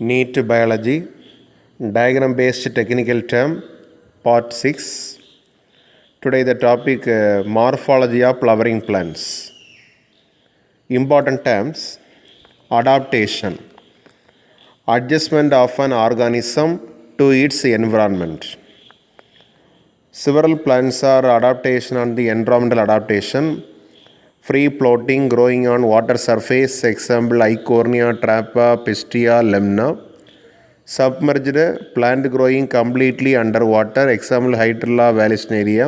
NEET Biology, Diagram Based Technical Term, Part 6. Today the topic Morphology of Flowering Plants. Important terms: adaptation, adjustment of an organism to its environment. Several plants are adaptation on the environmental adaptation. Free floating, growing on water surface, example Eichhornia, Trapa, Pistia, Lemna. Submerged, plant growing completely underwater, example Hydrilla vallisneria.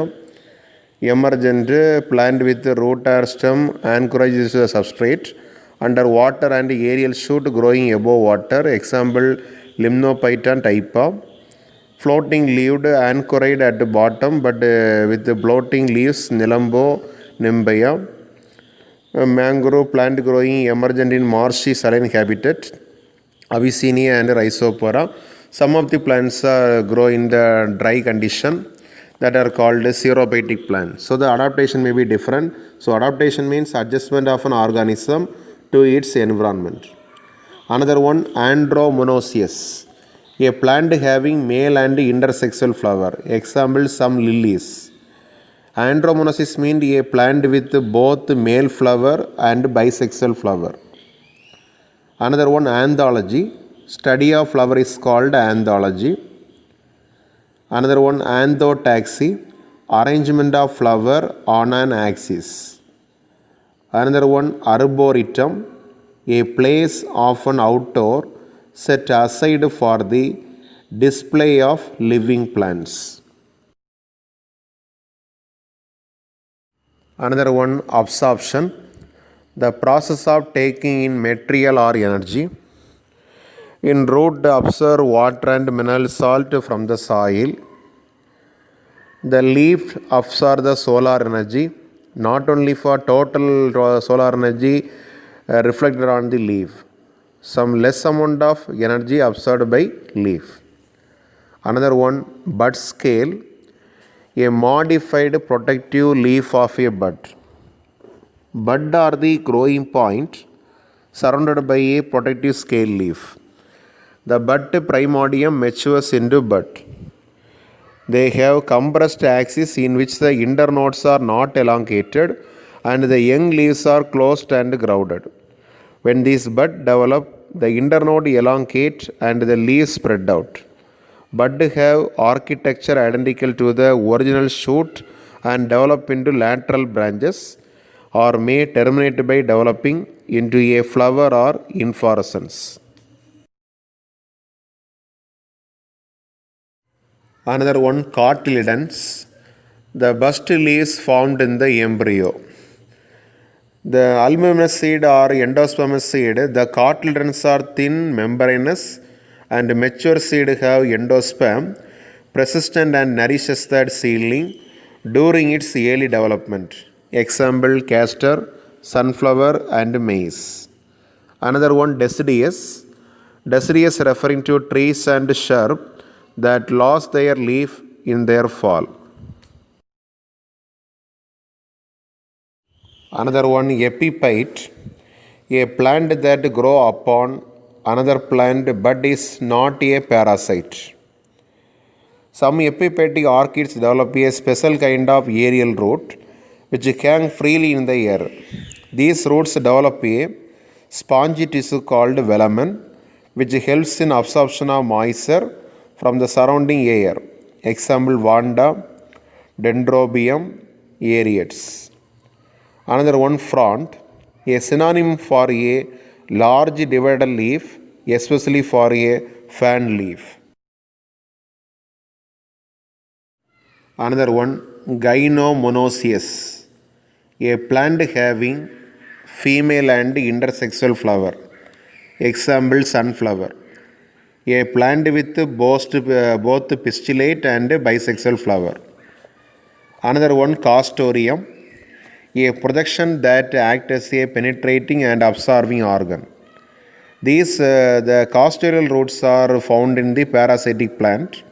Emergent, plant with root or stem anchorages to the substrate under water and aerial shoot growing above water, example Limnophyton typa. Floating leaved anchored at the bottom but with the floating leaves, Nelambo nimbaya. Mangrove plant growing emergent in marshy saline habitat, Avicennia and Rhizopora. Some of the plants grow in the dry condition that are called xerophytic plants. So the adaptation may be different. So adaptation means adjustment of an organism to its environment. Another one, Andromonoecious, a plant having male and intersexual flower. Example, some lilies. Andromonoecious means a plant with both male flower and bisexual flower. Another one, anthology. Study of flower is called anthology. Another one, anthotaxy. Arrangement of flower on an axis. Another one, arboretum. A place of an outdoor set aside for the display of living plants. Another one, absorption, the process of taking in material or energy. In root, absorb water and mineral salt from the soil. The leaf absorbs the solar energy, not only for total solar energy reflected on the leaf. Some less amount of energy absorbed by leaf. Another one, bud scale, a modified protective leaf of a bud. Bud are the growing point surrounded by a protective scale leaf. The bud primordium matures into bud. They have compressed axis in which the internodes are not elongated and the young leaves are closed and grounded. When these buds develop, the internode elongate and the leaves spread out. Bud have architecture identical to the original shoot and develop into lateral branches or may terminate by developing into a flower or inflorescence. Another one, cotyledons, the bust leaves formed in the embryo. The albuminous seed or endospermous seed, the cotyledons are thin, membranous, and mature seed have endosperm, persistent and nourishes that seedling during its early development. Example, castor, sunflower, and maize. Another one, deciduous. Deciduous referring to trees and shrubs that lost their leaf in their fall. Another one, epiphyte, a plant that grow upon another plant but is not a parasite. Some epiphytic orchids develop a special kind of aerial root which hang freely in the air. These roots develop a spongy tissue called velamen which helps in absorption of moisture from the surrounding air. Example, Vanda, Dendrobium, Aeriates. Another one, frond, a synonym for a large divided leaf, especially for a fan leaf. Another one, gynomonoecious, a plant having female and intersexual flower. Example, sunflower, a plant with both pistillate and bisexual flower. Another one, castoreum, a projection that acts as a penetrating and absorbing organ. These the castoreal roots are found in the parasitic plant.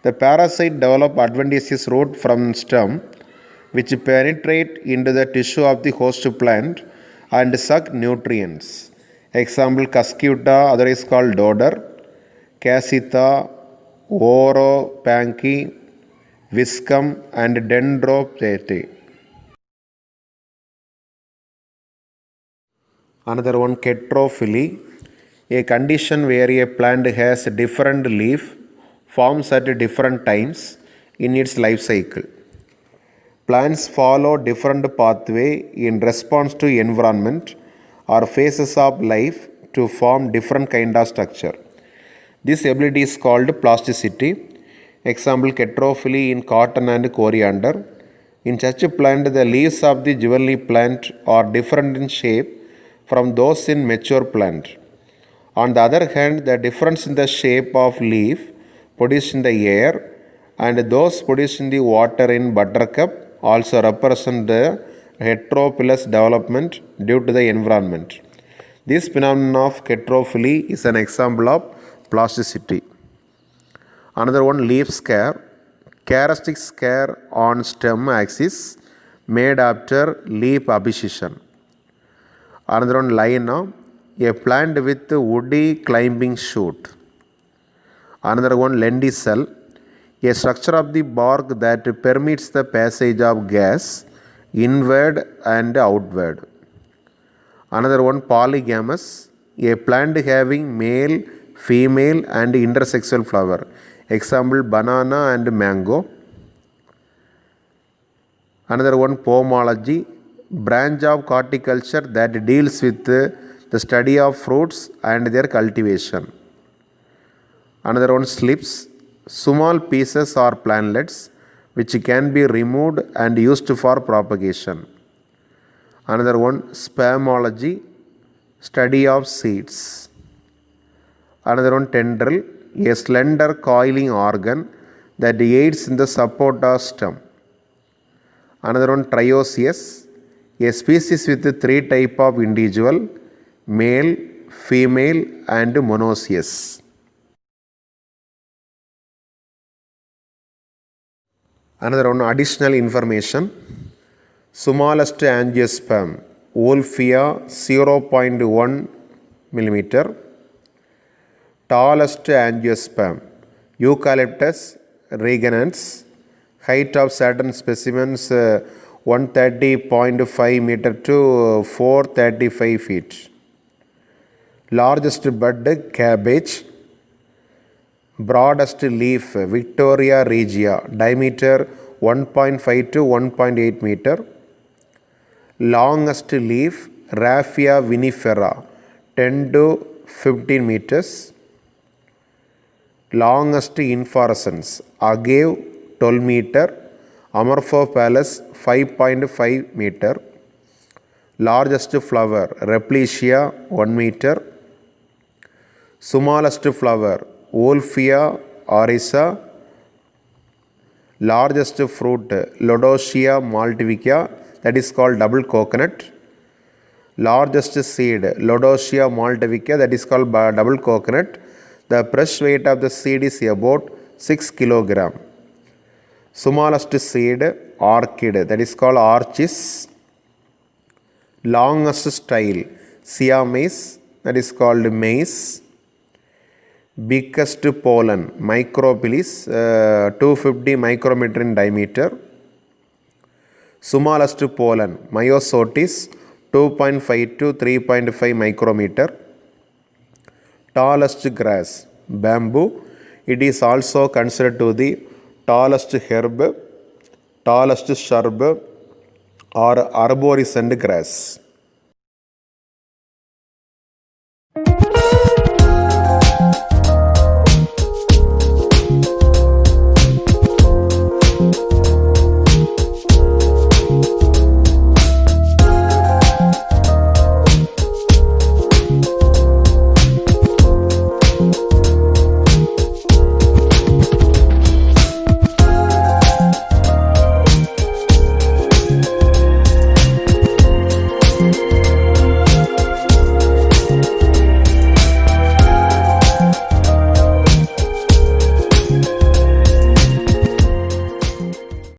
The parasite develop adventitious root from stem which penetrate into the tissue of the host plant and suck nutrients. Example, Cuscuta, otherwise called dodder, Cassia, Oropanchi, Viscum, and Dendrophyte. Another one, Catrophily, a condition where a plant has different leaf forms at different times in its life cycle. Plants follow different pathway in response to environment or phases of life to form different kind of structure. This ability is called plasticity. Example, Catrophily in cotton and coriander. In such a plant, the leaves of the juvenile plant are different in shape from those in mature plant. On the other hand, the difference in the shape of leaf produced in the air and those produced in the water in buttercup also represent the heterophyllous development due to the environment. This phenomenon of catrophily is an example of plasticity. Another one, leaf scare. Characteristic scare on stem axis made after leaf abscission. Another one, liana, a plant with woody climbing shoot. Another one, lenticel, a structure of the bark that permits the passage of gas inward and outward. Another one, polygamous, a plant having male, female and intersexual flower. Example, banana and mango. Another one, pomology, branch of horticulture that deals with the study of fruits and their cultivation. Another one, slips, small pieces or plantlets which can be removed and used for propagation. Another one, spamology, study of seeds. Another one, tendril, a slender coiling organ that aids in the support of stem. Another one, trioecious, a species with three types of individual, male, female and monoecious. Another one, additional information. Smallest angiosperm, Wolffia 0.1 mm. Tallest angiosperm, Eucalyptus reginans. Height of certain specimens 130.5 meter to 435 feet. Largest bud, cabbage. Broadest leaf, Victoria regia, diameter 1.5 to 1.8 meter. Longest leaf, Raphia vinifera, 10 to 15 meters. Longest inflorescence, agave 12 meter, Amorphophallus 5.5 meter. Largest flower, Replegia 1 meter. Smallest flower, Wolffia orisa. Largest fruit, Lodosia maltvica, that is called double coconut. Largest seed, Lodosia maltvica, that is called double coconut. The fresh weight of the seed is about 6 kg. Smallest seed, orchid, that is called orchis. Longest style, siamese, that is called maize. Biggest pollen, Micropillis, 250 micrometer in diameter. Smallest pollen, Myosotis, 2.5 to 3.5 micrometer. Tallest grass, bamboo. It is also considered to the tallest herb, tallest shrub or arborescent grass.